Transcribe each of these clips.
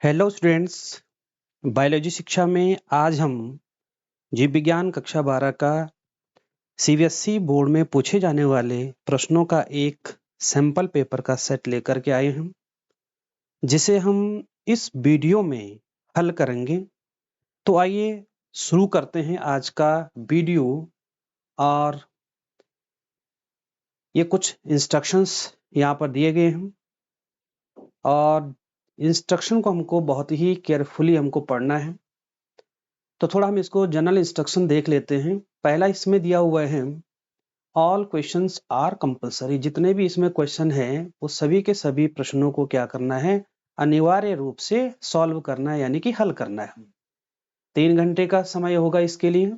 Hello students, biology शिक्षा में आज हम जीव विज्ञान कक्षा 12 का सीबीएसई बोर्ड में पूछे जाने वाले प्रश्नों का एक सैंपल पेपर का सेट लेकर के आए हैं, जिसे हम इस वीडियो में हल करेंगे। तो आइए शुरू करते हैं आज का वीडियो। और ये कुछ इंस्ट्रक्शंस यहाँ पर दिए गए हैं और इंस्ट्रक्शन को हमको बहुत ही केयरफुली हमको पढ़ना है। तो थोड़ा हम इसको जनरल इंस्ट्रक्शन देख लेते हैं। पहला इसमें दिया हुआ है, ऑल क्वेश्चंस आर कंपलसरी। जितने भी इसमें क्वेश्चन हैं वो सभी के सभी प्रश्नों को क्या करना है, अनिवार्य रूप से सॉल्व करना है, यानी कि हल करना है। 3 घंटे का समय होगा इसके लिए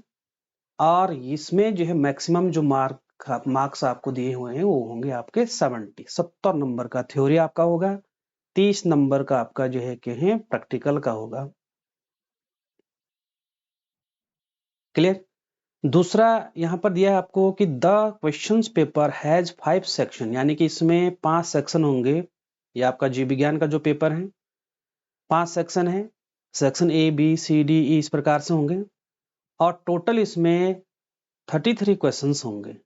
और इसमें जो है मैक्सिमम जो मार्क्स आपको दिए हुए हैं वो होंगे आपके 70 नंबर का थ्योरी आपका होगा, 30 नंबर का आपका जो है कि प्रैक्टिकल का होगा। क्लियर। दूसरा यहाँ पर दिया है आपको कि the questions paper has 5 section, यानी कि इसमें 5 सेक्शन होंगे। ये आपका जीव विज्ञान का जो पेपर है 5 सेक्शन है। Section A B C D E इस प्रकार से होंगे और टोटल इसमें 33 क्वेश्चंस होंगे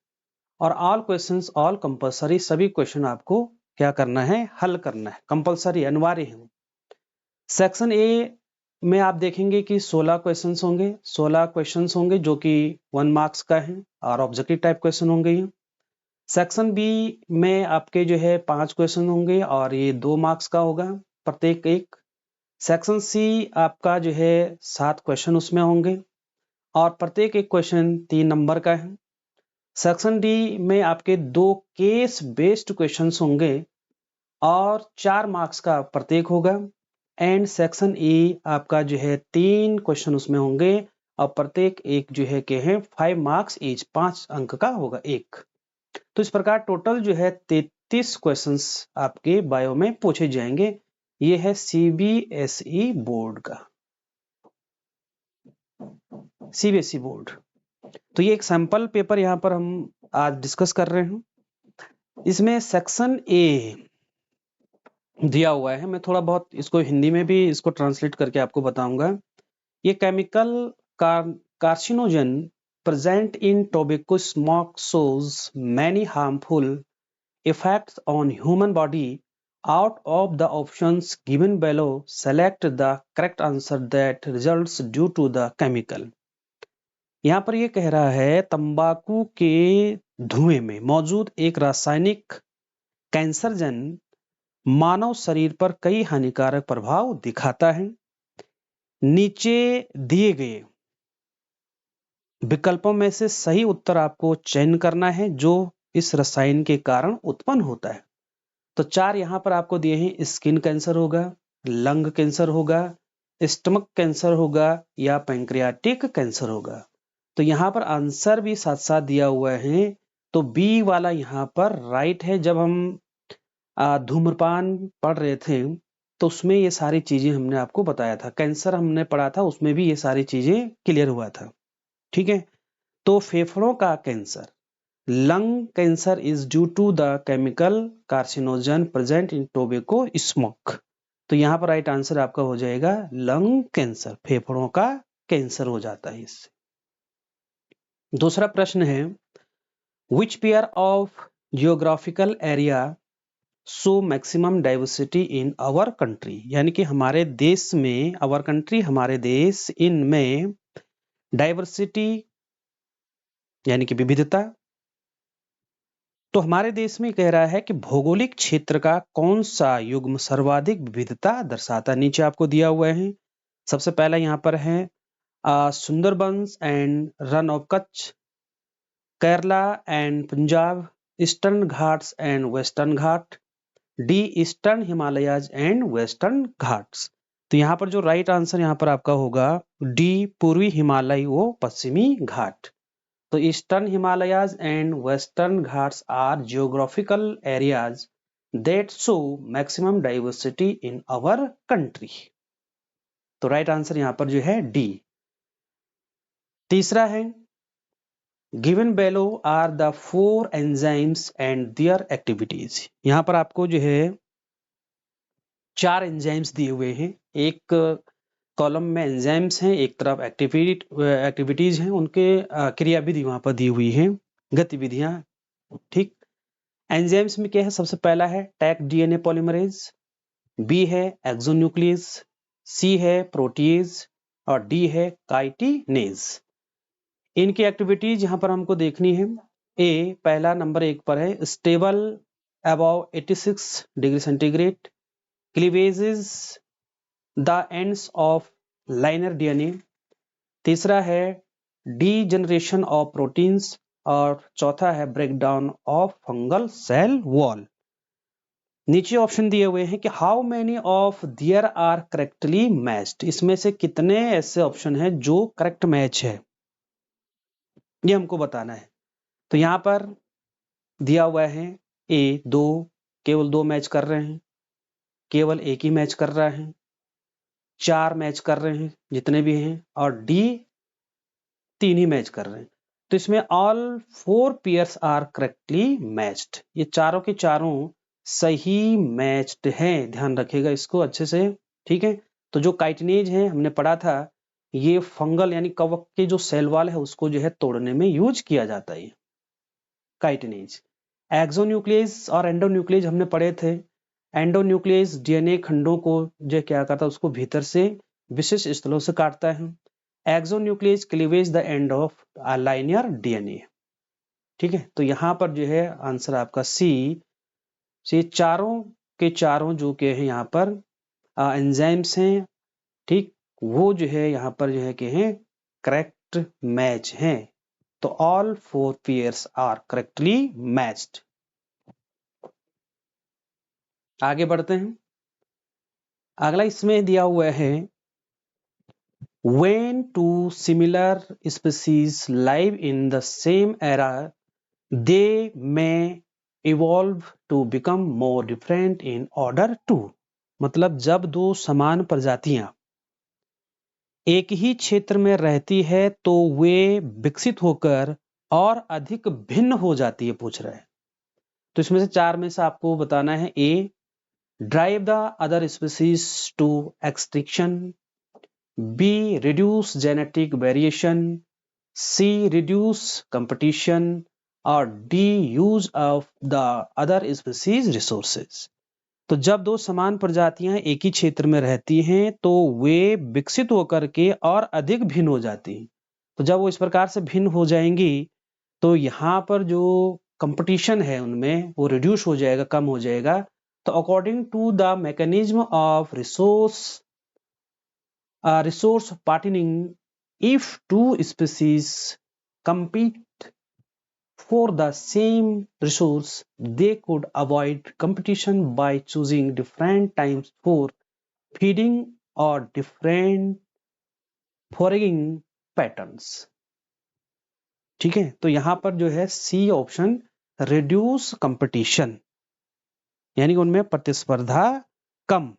और ऑल क्वेश्चंस ऑल कंपलसरी। सभी क्वेश्चन आपको क्या करना है, हल करना है, कंपलसरी अनिवार्य है। सेक्शन ए में आप देखेंगे कि 16 क्वेश्चंस होंगे। 16 क्वेश्चंस होंगे जो कि 1 मार्क्स का है और ऑब्जेक्टिव टाइप क्वेश्चन होंगे ये। सेक्शन बी में आपके जो है 5 क्वेश्चन होंगे और ये 2 मार्क्स का होगा प्रत्येक एक। सेक्शन सी आपका जो है 7 क्वेश्चन उसमें होंगे और प्रत्येक एक क्वेश्चन 3 नंबर का है। सेक्शन डी में आपके 2 केस बेस्ड क्वेश्चंस होंगे और 4 मार्क्स का प्रत्येक होगा। एंड सेक्शन ई आपका जो है 3 क्वेश्चन उसमें होंगे और प्रत्येक एक जो है के हैं 5 मार्क्स ईच, 5 अंक का होगा एक। तो इस प्रकार टोटल जो है 33 क्वेश्चंस आपके बायो में पूछे जाएंगे। ये है सीबीएसई बोर्ड का, सीबीएसई बोर्ड। तो ये एक सैंपल पेपर यहाँ पर हम आज डिस्कस कर रहे हैं। इसमें सेक्शन ए दिया हुआ है, मैं थोड़ा बहुत इसको हिंदी में भी इसको ट्रांसलेट करके आपको बताऊंगा। ये chemical carcinogen present in tobacco smoke shows many harmful effects on human body. Out of the options given below, select the correct answer that results due to the chemical. यहाँ पर ये कह रहा है तंबाकू के धुएं में मौजूद एक रासायनिक कैंसरजन मानव शरीर पर कई हानिकारक प्रभाव दिखाता है। नीचे दिए गए विकल्पों में से सही उत्तर आपको चयन करना है जो इस रसायन के कारण उत्पन्न होता है। तो 4 यहाँ पर आपको दिए हैं, स्किन कैंसर होगा, लंग कैंसर होगा, स्टमक कैंसर होगा या पैंक्रियाटिक कैंसर होगा। तो यहाँ पर आंसर भी साथ साथ दिया हुआ है। तो बी वाला यहाँ पर राइट है। जब हम धूम्रपान पढ़ रहे थे तो उसमें ये सारी चीजें हमने आपको बताया था, कैंसर हमने पढ़ा था उसमें भी ये सारी चीजें क्लियर हुआ था। ठीक है। तो फेफड़ों का cancer, lung cancer is due to the chemical carcinogen present in tobacco smoke. तो यहाँ पर राइट आंसर आपका हो जाएगा लंग कैंसर, फेफड़ों का कैंसर हो जाता है इससे। दूसरा प्रश्न है, which pair of geographical area so maximum diversity in our country, यानी कि हमारे देश में, आवर कंट्री हमारे देश, इनमें डाइवर्सिटी यानी कि विविधता। तो हमारे देश में कह रहा है कि भौगोलिक क्षेत्र का कौन सा युग्म सर्वाधिक विविधता दर्शाता है। नीचे आपको दिया हुआ है। सबसे पहला यहाँ पर है Sundarbans and run of Kutch, Kerala and Punjab, eastern Ghats and western Ghat, D eastern Himalayas and western Ghats. तो यहाँ पर जो राइट आंसर यहाँ पर आपका होगा डी, पूर्वी हिमालय वो पश्चिमी घाट। तो eastern Himalayas and western Ghats are geographical areas that show maximum diversity in our country. तो राइट आंसर यहाँ पर जो है डी। तीसरा है, given below are the 4 enzymes and their activities. यहाँ पर आपको जो है 4 एंजाइम्स दिए हुए हैं, एक कॉलम में एंजाइम्स हैं, एक तरफ एक्टिविटीज हैं, उनके क्रियाविधि वहां पर दी हुई हैं, गतिविधियां। ठीक, एंजाइम्स में क्या है? सबसे पहला है टैक डीएनए पॉलीमरेज, बी है एक्सोन्यूक्लियस, सी है प्रोटीज और डी है काइटिनेज। इनकी एक्टिविटीज यहां पर हमको देखनी है। ए पहला नंबर 1 पर है stable above 86 degree centigrade, cleavages the ends of linear DNA. तीसरा है डीजनरेशन ऑफ प्रोटीन्स और चौथा है breakdown of fungal cell wall. नीचे ऑप्शन दिए हुए हैं कि how many of there are correctly matched, इसमें से कितने ऐसे ऑप्शन हैं जो करेक्ट मैच है, ये हमको बताना है। तो यहां पर दिया हुआ है ए 2, केवल 2 मैच कर रहे हैं, केवल एक ही मैच कर रहा है, 4 मैच कर रहे हैं जितने भी हैं, और डी 3 ही मैच कर रहे हैं। तो इसमें all 4 pairs are correctly matched, ये चारों के चारों सही मैच्ड हैं, ध्यान रखिएगा इसको अच्छे से। ठीक है, तो जो काइटिनेज है हमने पढ़ा था, ये फंगल यानी कवक के जो सेल वॉल है उसको जो है तोड़ने में यूज किया जाता है काइटिनेज। एक्सोन्यूक्लियस और एंडोन्यूक्लियस हमने पढ़े थे। एंडोन्यूक्लियस डीएनए खंडों को जो क्या करता है, उसको भीतर से विशिष्ट स्थलों से काटता है। Exonuclease cleavage the end of linear DNA. ठीक है, तो यहां पर जो है आंसर आपका सी से चारों के चारों जो के हैं यहाँ पर एंजाइम्स हैं, ठीक, वो जो है यहाँ पर जो है कि हैं करेक्ट मैच हैं। तो all 4 pairs are correctly matched. आगे बढ़ते हैं। अगला इसमें दिया हुआ है when two similar species live in the same era they may evolve to become more different in order to, मतलब जब दो समान प्रजातियां एक ही क्षेत्र में रहती है तो वे विकसित होकर और अधिक भिन्न हो जाती है, पूछ रहे हैं। तो इसमें से 4 में से आपको बताना है। A drive the other species to extinction, B. Reduce genetic variation, C. Reduce competition और D. Use of the other species resources। तो जब दो समान प्रजातियां एक ही क्षेत्र में रहती हैं तो वे विकसित होकर के और अधिक भिन्न हो जाती हैं। तो जब वो इस प्रकार से भिन्न हो जाएंगी तो यहाँ पर जो कंपटीशन है उनमें वो रिड्यूस हो जाएगा, कम हो जाएगा। तो according to the mechanism of resource parting, if two species compete for the same resource they could avoid competition by choosing different times for feeding or different foraging patterns। ठीक है, तो यहां पर जो है सी ऑप्शन रिड्यूस कंपटीशन, यानी कि उनमें प्रतिस्पर्धा कम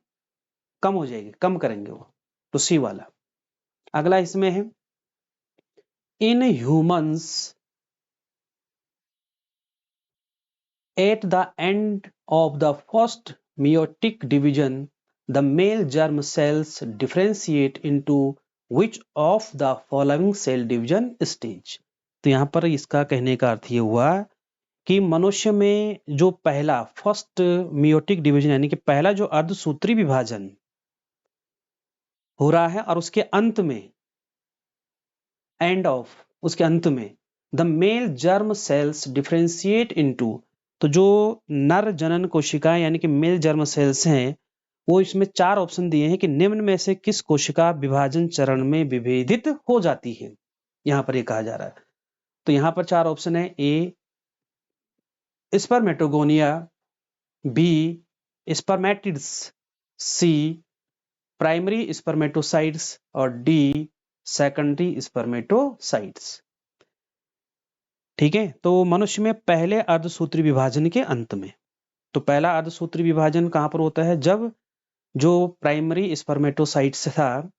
हो जाएगी, कम करेंगे वो, तो सी वाला। अगला इसमें है in humans at the end of the first meiotic division the male germ cells differentiate into which of the following cell division stage। तो यहां पर इसका कहने का अर्थ ये हुआ कि मनुष्य में जो पहला फर्स्ट मियोटिक डिवीजन यानी कि पहला जो अर्धसूत्री विभाजन हो रहा है और उसके अंत में एंड ऑफ, उसके अंत में the male germ cells differentiate into, तो जो नर जनन कोशिका यानी कि मेल जर्म सेल्स हैं वो इसमें 4 ऑप्शन दिए हैं कि निम्न में से किस कोशिका विभाजन चरण में विभेदित हो जाती है, यहां पर ये कहा जा रहा है। तो यहां पर 4 ऑप्शन है। ए स्पर्मेटोगोनिया, बी स्पर्मेटिड्स, सी प्राइमरी स्पर्मेटोसाइट्स और डी सेकेंडरी स्पर्मेटोसाइट्स। ठीक है, तो मनुष्य में पहले अर्धसूत्री विभाजन के अंत में, तो पहला अर्धसूत्री विभाजन कहां पर होता है, जब जो प्राइमरी स्पर्मेटोसाइट्स था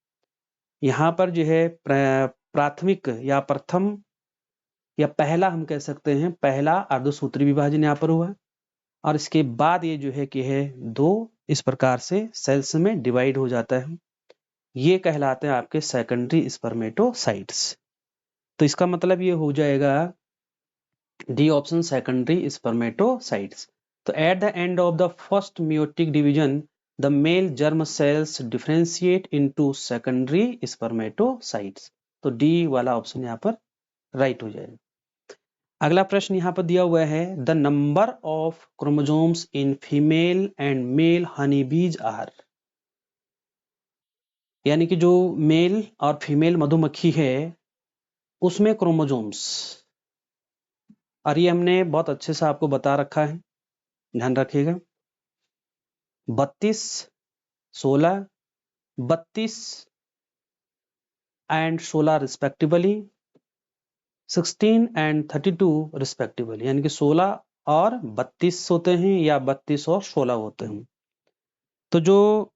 यहां पर जो है प्राथमिक या प्रथम या पहला हम कह सकते हैं, पहला अर्धसूत्री विभाजन यहां पर हुआ और इसके बाद ये जो है कि है 2 इस प्रकार से सेल्स में डिवाइड हो जाता है। ये कहलाते हैं आपके सेकेंडरी स्पर्मेटोसाइट्स। तो इसका मतलब ये हो जाएगा डी ऑप्शन, सेकेंडरी स्पर्मेटोसाइट्स। तो at the end of the first meiotic division the male germ cells differentiate into secondary spermatocytes. तो डी वाला ऑप्शन यहाँ पर राइट हो जाएगा। अगला प्रश्न यहाँ पर दिया हुआ है the number of chromosomes in female and male honey bees are. यानी कि जो मेल और फीमेल मधुमक्खी है उसमें क्रोमोसोम्स, और ये हमने बहुत अच्छे से आपको बता रखा है, ध्यान रखिएगा। 32, 16, 32 एंड 16 रिस्पेक्टिवली, 16 एंड 32 रिस्पेक्टिवली, यानी कि 16 और 32 होते हैं या 32 और 16 होते हैं। तो जो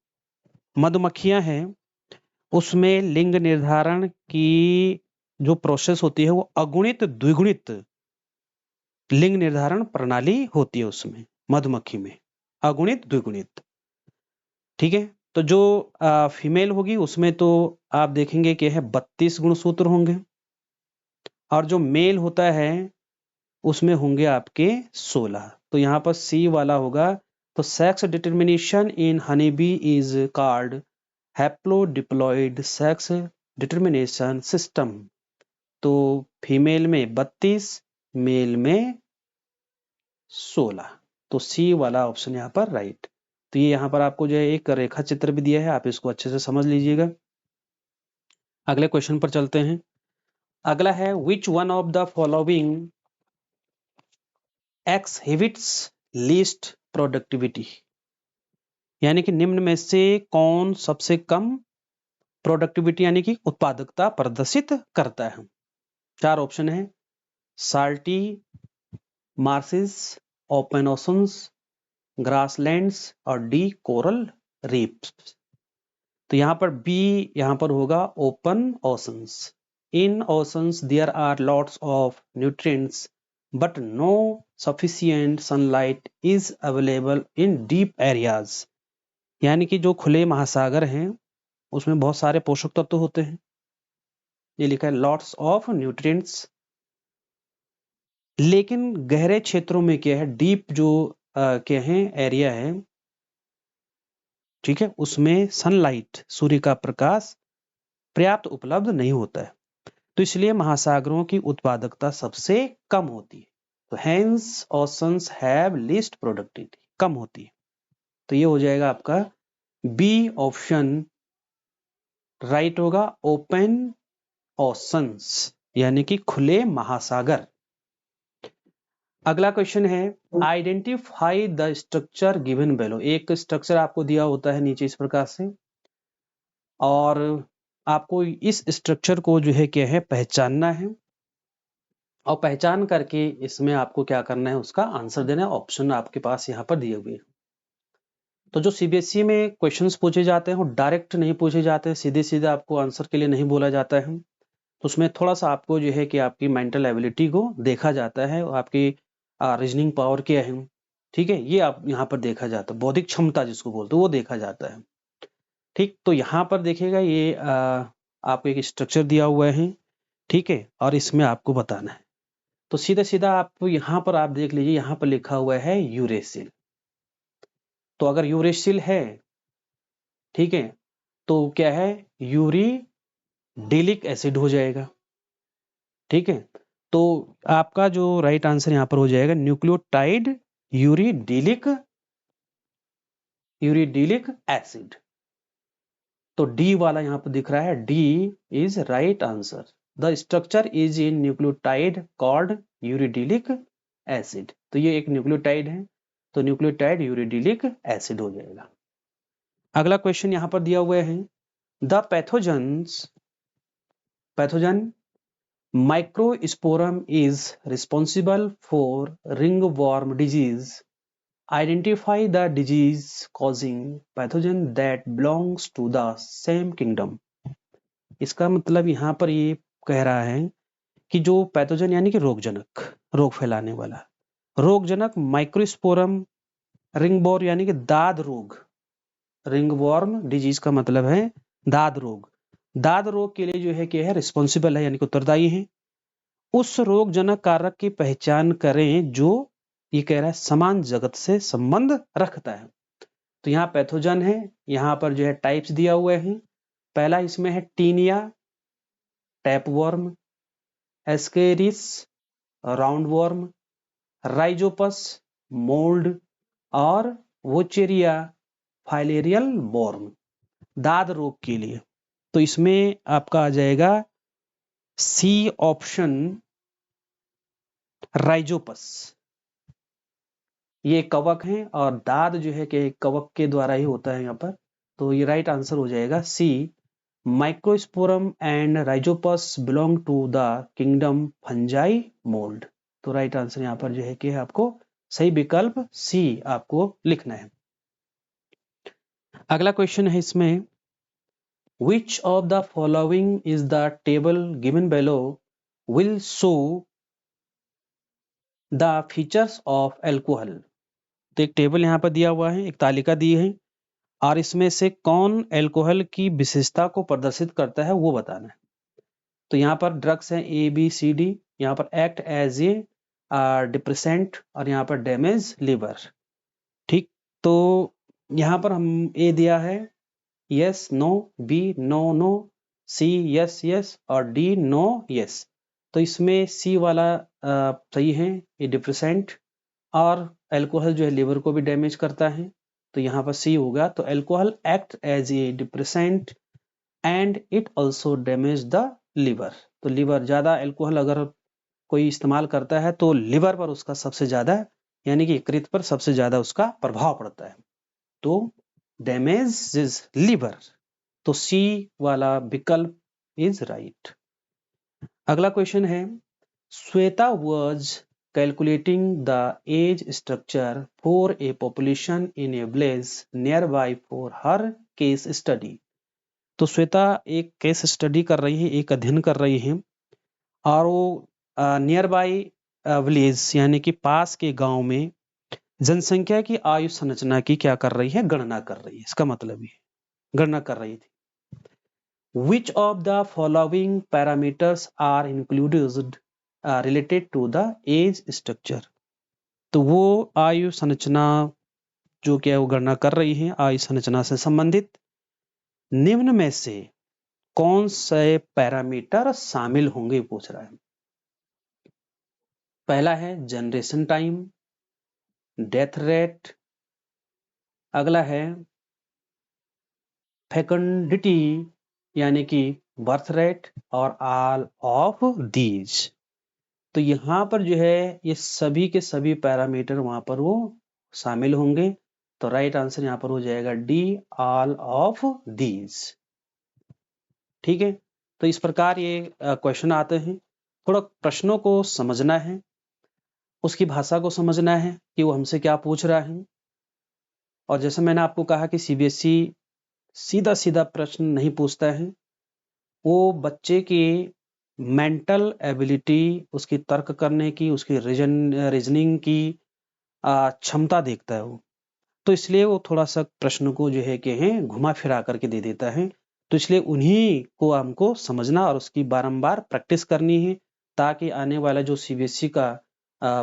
मधुमक्खियां हैं उसमें लिंग निर्धारण की जो प्रोसेस होती है वो अगुणित द्विगुणित लिंग निर्धारण प्रणाली होती है उसमें, मधुमक्खी में अगुणित द्विगुणित। ठीक है, तो जो फीमेल होगी उसमें तो आप देखेंगे कि है 32 गुणसूत्र होंगे, और जो मेल होता है उसमें होंगे आपके 16। तो यहाँ पर सी वाला होगा। तो sex determination in honey bee is called haplodiploid sex determination system. तो फीमेल में 32, मेल में 16। तो सी वाला ऑप्शन यहाँ पर राइट। तो ये यहाँ पर आपको जो है एक रेखा चित्र भी दिया है, आप इसको अच्छे से समझ लीजिएगा। अगले क्वेश्चन पर चलते हैं। अगला है which one of the following exhibits least productivity. यानी कि निम्न में से कौन सबसे कम प्रोडक्टिविटी यानी कि उत्पादकता प्रदर्शित करता है। 4 ऑप्शन है, salty marshes, open oceans, grasslands और डी कोरल रीफ्स। तो यहाँ पर बी यहाँ पर होगा open oceans. In oceans there are lots of nutrients but no sufficient sunlight is available in deep areas. यानी कि जो खुले महासागर हैं उसमें बहुत सारे पोषक तत्व होते हैं, ये लिखा है लॉट्स ऑफ न्यूट्रिएंट्स। लेकिन गहरे क्षेत्रों में क्या है, डीप जो क्या है एरिया है, ठीक है, उसमें सनलाइट सूर्य का प्रकाश पर्याप्त उपलब्ध नहीं होता है। तो इसलिए महासागरों की उत्पादकता सबसे कम होती है। तो hence oceans have least productivity, कम होती है। तो ये हो जाएगा आपका बी ऑप्शन राइट होगा, ओपन ओशंस यानी कि खुले महासागर। अगला क्वेश्चन है identify the structure given below. एक स्ट्रक्चर आपको दिया होता है नीचे इस प्रकार से, और आपको इस स्ट्रक्चर को जो है क्या है पहचानना है, और पहचान करके इसमें आपको क्या करना है उसका आंसर देना है। ऑप्शन आपके पास यहाँ पर दिए हुए हैं। तो जो सीबीएसई में क्वेश्चंस पूछे जाते हैं वो डायरेक्ट नहीं पूछे जाते हैं, सीधे सीधे आपको आंसर के लिए नहीं बोला जाता है। तो उसमें थोड़ा सा आपको जो है कि आपकी मेंटल एबिलिटी को देखा जाता है, और आपकी रीजनिंग पावर क्या है, ठीक है, ये आप यहाँ पर देखा जाता है, बौद्धिक क्षमता जिसको बोलते हैं वो देखा जाता है। ठीक, तो यहाँ पर देखिएगा ये आपको एक स्ट्रक्चर दिया हुआ है, ठीक है, और इसमें आपको बताना है। तो सीधा सीधा आप यहाँ पर आप देख लीजिए, यहाँ पर लिखा हुआ है यूरेसिल। तो अगर यूरेसिल है, ठीक है, तो क्या है यूरिडिलिक एसिड हो जाएगा। ठीक है, तो आपका जो राइट आंसर यहाँ पर हो जाएगा न्यूक्लियोटाइड यूरिडिलिक एसिड। तो डी वाला यहाँ पर दिख रहा है, D is right answer. The structure is in nucleotide called uridylic acid. तो ये एक न्यूक्लियोटाइड है, तो न्यूक्लियोटाइड यूरिडिलिक एसिड हो जाएगा। अगला क्वेश्चन यहाँ पर दिया हुआ है the pathogen microsporum is responsible for ringworm disease. Identify the disease causing pathogen that belongs to the same kingdom. इसका मतलब यहाँ पर ये कह रहा है कि जो पैथोजन यानी कि रोगजनक, रोग फैलाने वाला रोगजनक माइक्रोस्पोरम रिंगवॉर्म यानी कि दाद रोग, रिंगवॉर्म डिजीज का मतलब है दाद रोग। दाद रोग के लिए जो है क्या है, रिस्पॉन्सिबल है यानी कि उत्तरदायी है। उस रोगजनक कारक की पहचान करें जो ये कह रहा है समान जगत से संबंध रखता है। तो यहाँ पैथोजन है, यहाँ पर जो है टाइप्स दिया हुए हैं। पहला इसमें है Taenia, tapeworm, Ascaris, roundworm, Rhizopus, mould और वोचेरिया फाइलेरियल वॉर्म, दाद रोग के लिए। तो इसमें आपका आ जाएगा सी ऑप्शन, राइजोपस। ये कवक हैं और दाद जो है कि कवक के द्वारा ही होता है यहाँ पर। तो ये राइट आंसर हो जाएगा C, Microsporum and Rhizopus belong to the kingdom fungi mould. तो राइट आंसर यहाँ पर जो है कि आपको सही विकल्प सी आपको लिखना है। अगला क्वेश्चन है इसमें, which of the following is the table given below will show the features of alcohol। तो एक टेबल यहाँ पर दिया हुआ है, एक तालिका दी है और इसमें से कौन अल्कोहल की विशेषता को प्रदर्शित करता है वो बताना है। तो यहाँ पर ड्रग्स हैं ए बी सी डी, यहाँ पर एक्ट एज ए डिप्रेसेंट और यहाँ पर डैमेज लिवर। ठीक, तो यहाँ पर हम ए दिया है yes no, B no no, C yes yes और डी नो यस। तो इसमें सी वाला सही है, ये डिप्रेसेंट और अल्कोहल जो है लिवर को भी डैमेज करता है। तो यहाँ पर सी होगा। तो alcohol act as a depressant and it also damage the liver. तो लिवर, ज़्यादा अल्कोहल अगर कोई इस्तेमाल करता है तो लिवर पर उसका सबसे ज़्यादा यानी कि यकृत पर सबसे ज़्यादा उसका प्रभाव पड़ता है। तो डैमेज इज लिवर। तो सी वाला विकल्प इज राइट। अगला क्वेश्चन है, Shweta was calculating the age structure for a population in a village nearby for her case study. तो श्वेता एक केस स्टडी कर रही है, एक अध्ययन कर रही है और वो नियर बाय विलेज यानी कि पास के गांव में जनसंख्या की आयु संरचना की क्या कर रही है, गणना कर रही है। इसका मतलब ये गणना कर रही थी। Which of the following parameters are included related to the age structure। तो वो आयु संरचना जो क्या वो गणना कर रही है, आयु संरचना से संबंधित निम्न में से कौन से पैरामीटर शामिल होंगे पूछ रहा है। पहला है जनरेशन टाइम, डेथ रेट, अगला है फेकंडिटी यानी कि बर्थ रेट और ऑल ऑफ दीज। तो यहाँ पर जो है ये सभी के सभी पैरामीटर वहां पर वो शामिल होंगे। तो राइट आंसर यहाँ पर हो जाएगा डी, ऑल ऑफ दीज। ठीक है, तो इस प्रकार ये क्वेश्चन आते हैं। थोड़ा प्रश्नों को समझना है, उसकी भाषा को समझना है कि वो हमसे क्या पूछ रहा है। और जैसे मैंने आपको कहा कि सीबीएसई सीधा सीधा प्रश्न नहीं पूछता है, वो बच्चे की मेंटल एबिलिटी, उसकी तर्क करने की, उसकी रीजनिंग की क्षमता देखता है वो। तो इसलिए वो थोड़ा सा प्रश्न को जो है कि है घुमा फिरा करके दे देता है। तो इसलिए उन्हीं को हमको समझना और उसकी बारंबार प्रैक्टिस करनी है ताकि आने वाला जो सीबीएसई का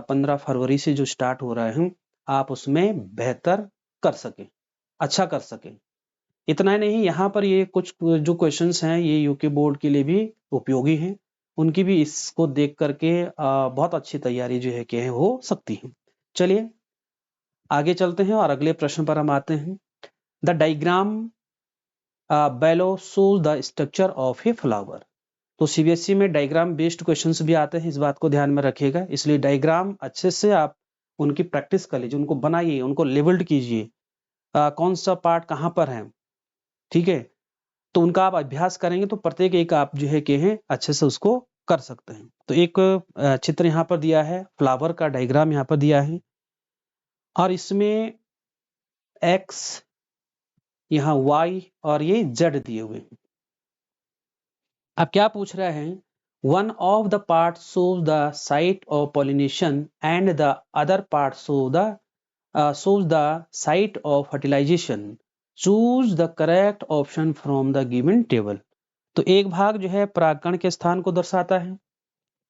15 फरवरी से जो स्टार्ट हो रहा है आप उसमें बेहतर कर सकें, अच्छा कर सकें। इतना ही नहीं, यहाँ पर ये कुछ जो क्वेश्चंस हैं ये यूके बोर्ड के लिए भी उपयोगी हैं, उनकी भी इसको देख करके बहुत अच्छी तैयारी जो है कि हो सकती है। चलिए आगे चलते हैं और अगले प्रश्न पर हम आते हैं। The diagram below shows the structure of a flower. तो सीबीएसई में डायग्राम बेस्ड क्वेश्चंस भी आते हैं, इस बात को ध्यान में रखिएगा। इसलिए डायग्राम अच्छे से आप उनकी प्रैक्टिस कर लीजिए, उनको बनाइए, उनको लेबल्ड कीजिए, कौन सा पार्ट कहाँ पर है। ठीक है, तो उनका आप अभ्यास करेंगे तो प्रत्येक एक आप जो है कि हैं अच्छे से उसको कर सकते हैं। तो एक चित्र यहाँ पर दिया है, फ्लावर का डायग्राम यहाँ पर दिया है और इसमें एक्स, यहाँ वाई और ये जेड दिए हुए हैं। अब क्या पूछ रहा है, one of the part shows the site of pollination and the other part shows the site of fertilisation. Choose the correct option from the given table. तो एक भाग जो है परागकण के स्थान को दर्शाता है,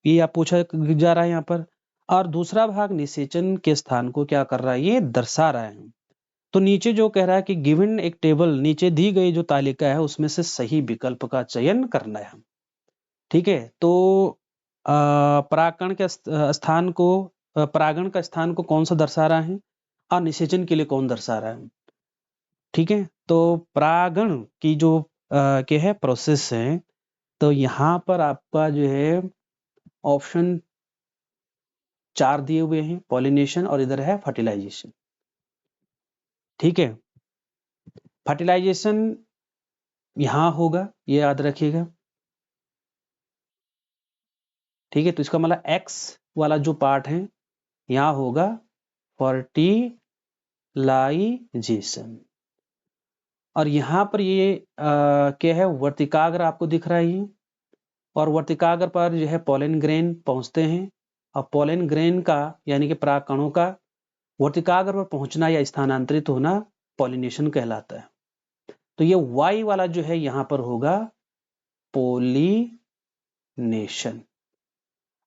ये आप पूछा जा रहा है यहाँ पर, और दूसरा भाग निषेचन के स्थान को क्या कर रहा है, ये दर्शा रहा है। तो नीचे जो कह रहा है कि गिवन एक टेबल, नीचे दी गई जो तालिका है उसमें से सही विकल्प का चयन करना है। ठीक है, तो परागकण के स्थान को, परागण का स्थान को कौन सा दर्शा रहा है और निषेचन के लिए कौन दर्शा रहा है। ठीक है, तो परागण की जो क्या है प्रोसेस है, तो यहाँ पर आपका जो है ऑप्शन 4 दिए हुए हैं, पॉलिनेशन और इधर है फर्टिलाइजेशन। ठीक है, फर्टिलाइजेशन यहाँ होगा, ये याद रखिएगा। ठीक है, तो इसका मतलब एक्स वाला जो पार्ट है यहाँ होगा फर्टिलाइजेशन, और यहाँ पर ये क्या है, वर्तिकाग्र आपको दिख रहा है ये, और वर्तिकाग्र पर जो है पोलन ग्रेन पहुंचते हैं, और पोलन ग्रेन का यानी कि परागकणों का वर्तिकाग्र पर पहुंचना या स्थानांतरित होना पॉलिनेशन कहलाता है। तो ये वाई वाला जो है यहाँ पर होगा पोलिनेशन।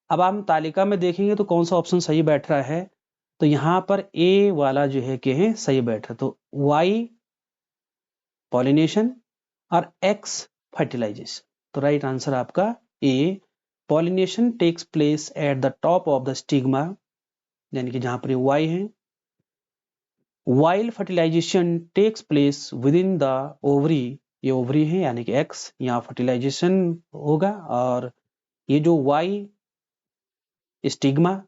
अब हम तालिका में देखेंगे तो कौन सा ऑप्शन सही बैठ रहा है, तो यहाँ पर ए वाला जो है क्या है सही बैठ रहा है, तो वाई पॉलिनेशन और एक्स फर्टिलाइजेशन। तो राइट आंसर आपका A, pollination takes place at the top of the stigma, यानी कि जहां पर ये वाई है, while fertilisation takes place within the ovary, ये ओवरी है यानी कि एक्स, यहाँ फर्टिलाइजेशन होगा, और ये जो वाई स्टिग्मा।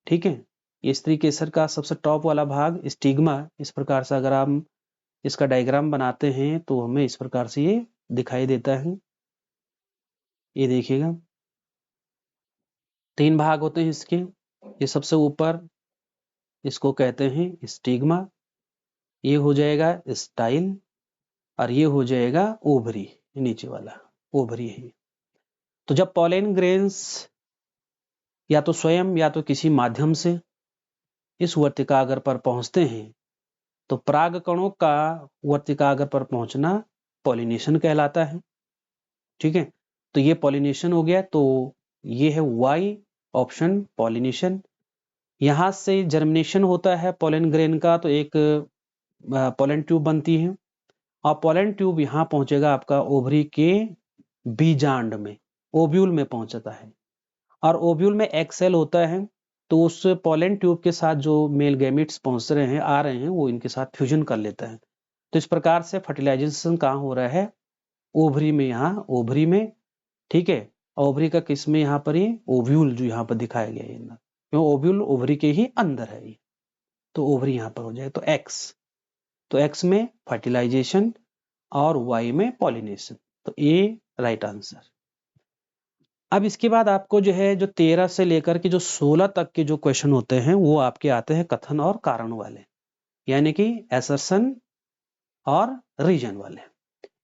ठीक है, ये स्त्री केसर का सबसे टॉप वाला भाग स्टिग्मा, इस प्रकार से अगर हम इसका डायग्राम बनाते हैं तो हमें इस प्रकार से ये दिखाई देता है। ये देखिएगा 3 भाग होते हैं इसके, ये सबसे ऊपर इसको कहते हैं स्टिग्मा, ये हो जाएगा स्टाइल, और ये हो जाएगा ओवरी, नीचे वाला ओवरी है। तो जब पॉलन ग्रेन्स या तो स्वयं या तो किसी माध्यम से इस वर्तिकाग्र पर पहुंचते हैं तो परागकणों का वर्तिकाग्र पर पहुंचना पॉलिनेशन कहलाता है। ठीक है, तो ये पॉलिनेशन हो गया, तो ये है वाई ऑप्शन पॉलिनेशन। यहां से जर्मिनेशन होता है पोलन ग्रेन का, तो एक पोलन ट्यूब बनती है, और पोलन ट्यूब यहाँ पहुंचेगा आपका ओवरी के बीजांड में, ओव्यूल में पहुंचता है, और ओव्यूल में एक्सेल होता है, तो उस पोलन ट्यूब के साथ जो मेल गैमेट्स पहुंच रहे हैं आ रहे हैं वो इनके साथ फ्यूजन कर लेता है। तो इस प्रकार से फर्टिलाइजेशन कहाँ हो रहा है, ओवरी में, यहाँ ओवरी में। ठीक है, ओवरी का किस में, यहाँ पर ये ओव्यूल जो यहाँ पर दिखाया गया है, क्यों ओव्यूल ओवरी के ही अंदर है ये, तो ओवरी यहाँ पर हो जाएगा, तो एक्स, तो एक्स में फर्टिलाइजेशन और वाई में पॉलिनेशन, तो ए राइट आंसर। अब इसके बाद आपको जो है जो 13 से लेकर के जो 16 तक के जो क्वेश्चन होते हैं वो आपके आते हैं कथन और कारण वाले, यानी कि असर्शन और रीजन वाले।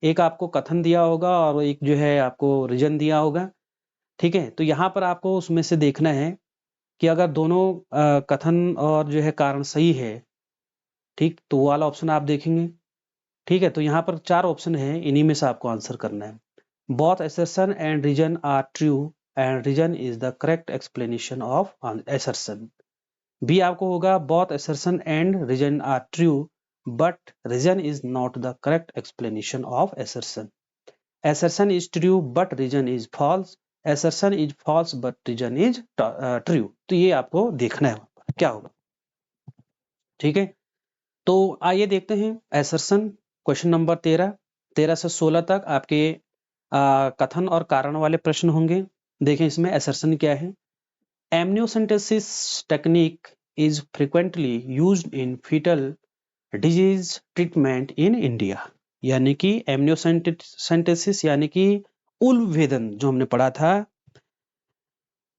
एक आपको कथन दिया होगा और एक जो है आपको रीजन दिया होगा। ठीक है, तो यहाँ पर आपको उसमें से देखना है कि अगर दोनों कथन और जो है कारण सही है, ठीक, तो वो वाला ऑप्शन आप देखेंगे। ठीक है, तो यहाँ पर 4 ऑप्शन है, इन्हीं में से आपको आंसर करना है। Both assertion and reason are true and reason is the correct explanation of assertion। B आपको होगा both assertion and reason are true but reason is not the correct explanation of assertion। assertion is true but reason is false। assertion is false but reason is true। तो ये आपको देखना है क्या होगा। ठीक है, तो आइए देखते हैं assertion क्वेश्चन नंबर 13 से 16 तक आपके कथन और कारण वाले प्रश्न होंगे। देखें इसमें assertion क्या है। amniocentesis technique is frequently used in fetal disease treatment in India। यानी कि amniocentesis यानी कि उलभेदन जो हमने पढ़ा था,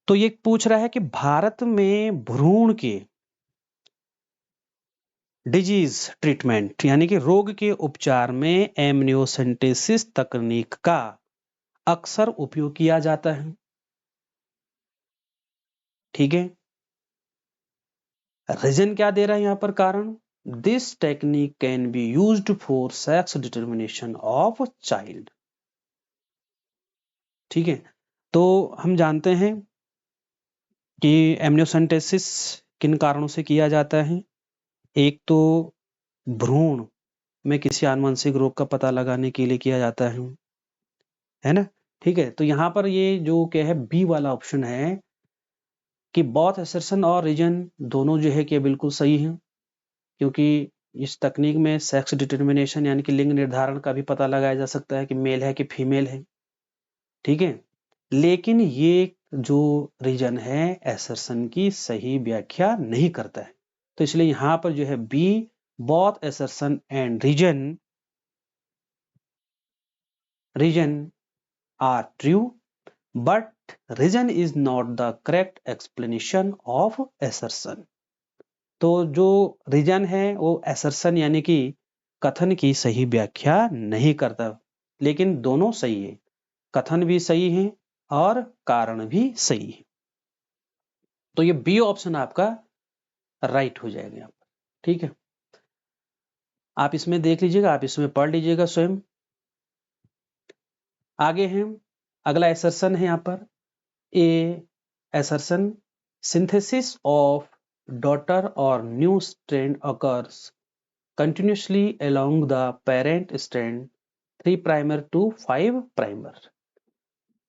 तो ये पूछ रहा है कि भारत में भ्रूण के डिजीज ट्रीटमेंट यानी कि रोग के उपचार में एमनियोसेंटेसिस तकनीक का अक्सर उपयोग किया जाता है। ठीक है, रीजन क्या दे रहा है यहाँ पर कारण, this technique can be used for sex determination of child. ठीक है, तो हम जानते हैं कि एमनियोसेंटेसिस किन कारणों से किया जाता है। एक तो भ्रूण में किसी आनुवंशिक रोग का पता लगाने के लिए किया जाता है ना। ठीक है, तो यहाँ पर ये जो क्या है बी वाला ऑप्शन है कि बोथ असर्शन और रीजन दोनों जो है कि बिल्कुल सही है, क्योंकि इस तकनीक में सेक्स डिटर्मिनेशन यानी कि लिंग निर्धारण का भी पता लगाया जा सकता है कि मेल है कि फीमेल है। ठीक है, लेकिन ये जो रीजन है असर्शन की सही व्याख्या नहीं करता है, तो इसलिए यहां पर जो है B both assertion and reason are true but reason is not the correct explanation of assertion. तो जो रीजन है वो असर्शन यानी कि कथन की सही व्याख्या नहीं करता, लेकिन दोनों सही है, कथन भी सही है और कारण भी सही है। तो ये बी ऑप्शन आपका राइट हो जाएगा यहाँ पर। ठीक है, आप इसमें देख लीजिएगा, आप इसमें पढ़ लीजिएगा स्वयं। आगे हैं, अगला असर्शन है यहाँ पर ए असर्शन सिंथेसिस ऑफ डॉटर और new strand occurs continuously along the parent strand 3' to 5'.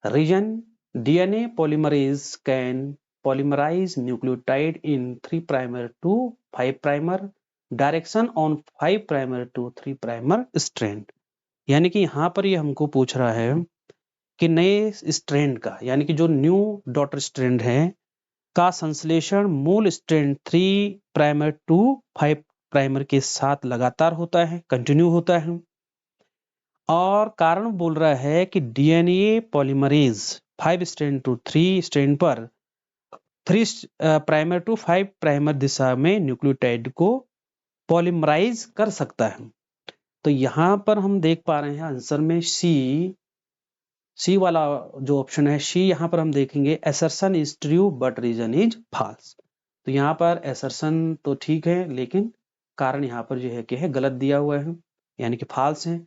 Region DNA polymerase can polymerize nucleotide in 3' to 5'. Direction on 5' to 3' strand. यानी कि यहाँ पर ये हमको पूछ रहा है कि नए स्ट्रैंड का यानी कि जो न्यू डॉटर स्ट्रैंड है का संश्लेषण मूल स्ट्रैंड 3' to 5' के साथ लगातार होता है, कंटिन्यू होता है। और कारण बोल रहा है कि DNA polymerase 5 strand to 3 strand पर 3' to 5' दिशा में न्यूक्लियोटाइड को पॉलीमराइज कर सकता है। तो यहां पर हम देख पा रहे हैं आंसर में सी वाला जो ऑप्शन है सी, यहां पर हम देखेंगे assertion is true but reason is false. तो यहाँ पर असर्शन तो ठीक है लेकिन कारण यहाँ पर जो है कि है गलत दिया हुआ है यानी कि फॉल्स है,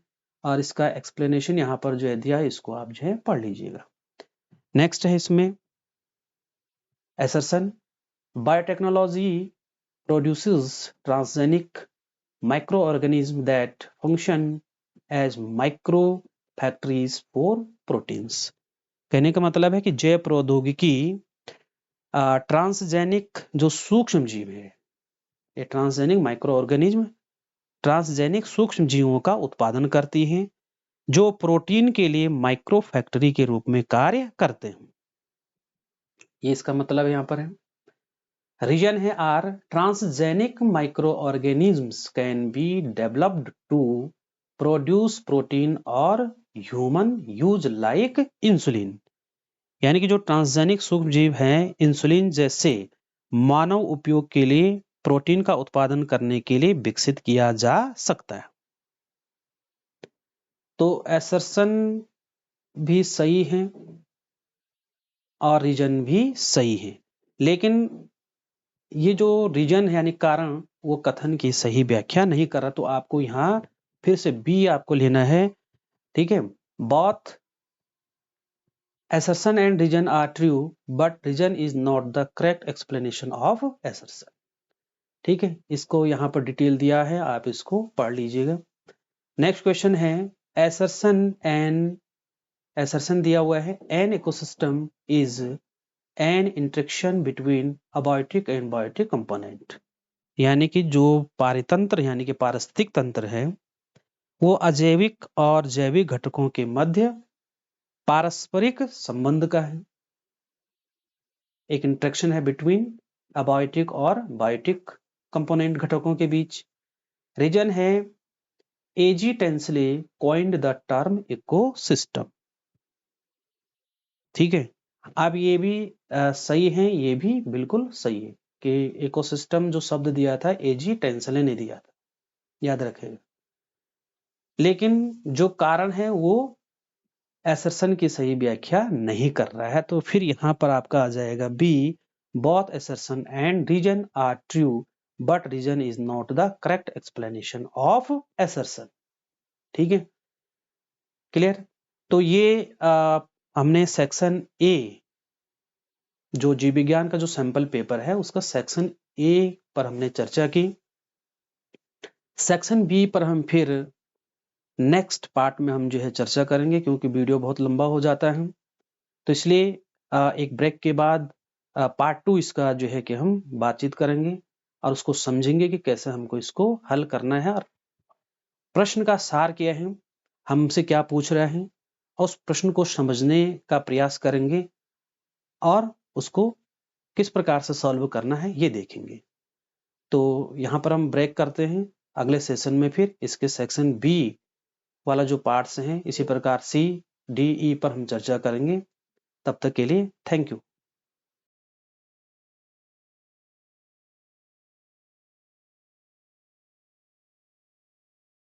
और इसका एक्सप्लेनेशन यहाँ पर जो है दिया है, इसको आप जो है पढ़ लीजिएगा। नेक्स्ट है इसमें assertion biotechnology produces transgenic micro organism that function as micro factories for proteins. कहने का मतलब है कि जैव प्रौद्योगिकी ट्रांसजेनिक जो सूक्ष्म जीव है, ये ट्रांसजेनिक माइक्रो ऑर्गेनिज्म ट्रांसजेनिक सूक्ष्म जीवों का उत्पादन करती हैं जो प्रोटीन के लिए माइक्रो फैक्ट्री के रूप में कार्य करते हैं। ये इसका मतलब यहाँ पर है। रीजन है R transgenic micro organisms can be developed to produce protein और ह्यूमन यूज लाइक इंसुलिन। यानी कि जो ट्रांसजेनिक सूक्ष्म जीव हैं इंसुलिन जैसे मानव उपयोग के लिए प्रोटीन का उत्पादन करने के लिए विकसित किया जा सकता है। तो असर्शन भी सही है और रीजन भी सही है, लेकिन ये जो रीजन है यानी कारण वो कथन की सही व्याख्या नहीं कर रहा, तो आपको यहाँ फिर से बी आपको लेना है। ठीक है, both assertion and reason are true but reason is not the correct explanation of assertion। ठीक है, इसको यहाँ पर डिटेल दिया है, आप इसको पढ़ लीजिएगा। नेक्स्ट क्वेश्चन है assertion दिया हुआ है an ecosystem is an interaction between abiotic and biotic component। यानी कि जो पारितंत्र यानी कि पारिस्थितिक तंत्र है वो अजैविक और जैविक घटकों के मध्य पारस्परिक संबंध का है। एक इंटरेक्शन है बिटवीन अबायोटिक और बायोटिक कंपोनेंट घटकों के बीच। रीजन है A G Tansley coined the term ecosystem. ठीक है, अब ये भी सही है, ये भी बिल्कुल सही है कि इकोसिस्टम जो शब्द दिया था एजी टेंसले ने दिया था, याद रखेगा। लेकिन जो कारण है वो असर्शन की सही व्याख्या नहीं कर रहा है, तो फिर यहां पर आपका आ जाएगा B both assertion and reason are true but reason is not the correct explanation of assertion। ठीक है, क्लियर। तो ये हमने सेक्शन ए, जो जीव विज्ञान का जो सैंपल पेपर है उसका सेक्शन ए पर हमने चर्चा की। सेक्शन बी पर हम फिर नेक्स्ट पार्ट में हम जो है चर्चा करेंगे, क्योंकि वीडियो बहुत लंबा हो जाता है। तो इसलिए एक ब्रेक के बाद पार्ट 2 इसका जो है कि हम बातचीत करेंगे और उसको समझेंगे कि कैसे हमको इसको हल करना है, और प्रश्न का सार क्या है, हमसे क्या पूछ रहे हैं, और उस प्रश्न को समझने का प्रयास करेंगे और उसको किस प्रकार से सॉल्व करना है ये देखेंगे। तो यहाँ पर हम ब्रेक करते हैं। अगले सेशन में फिर इसके सेक्शन बी वाला जो पार्ट्स हैं इसी प्रकार सी डी ई पर हम चर्चा करेंगे। तब तक के लिए थैंक यू।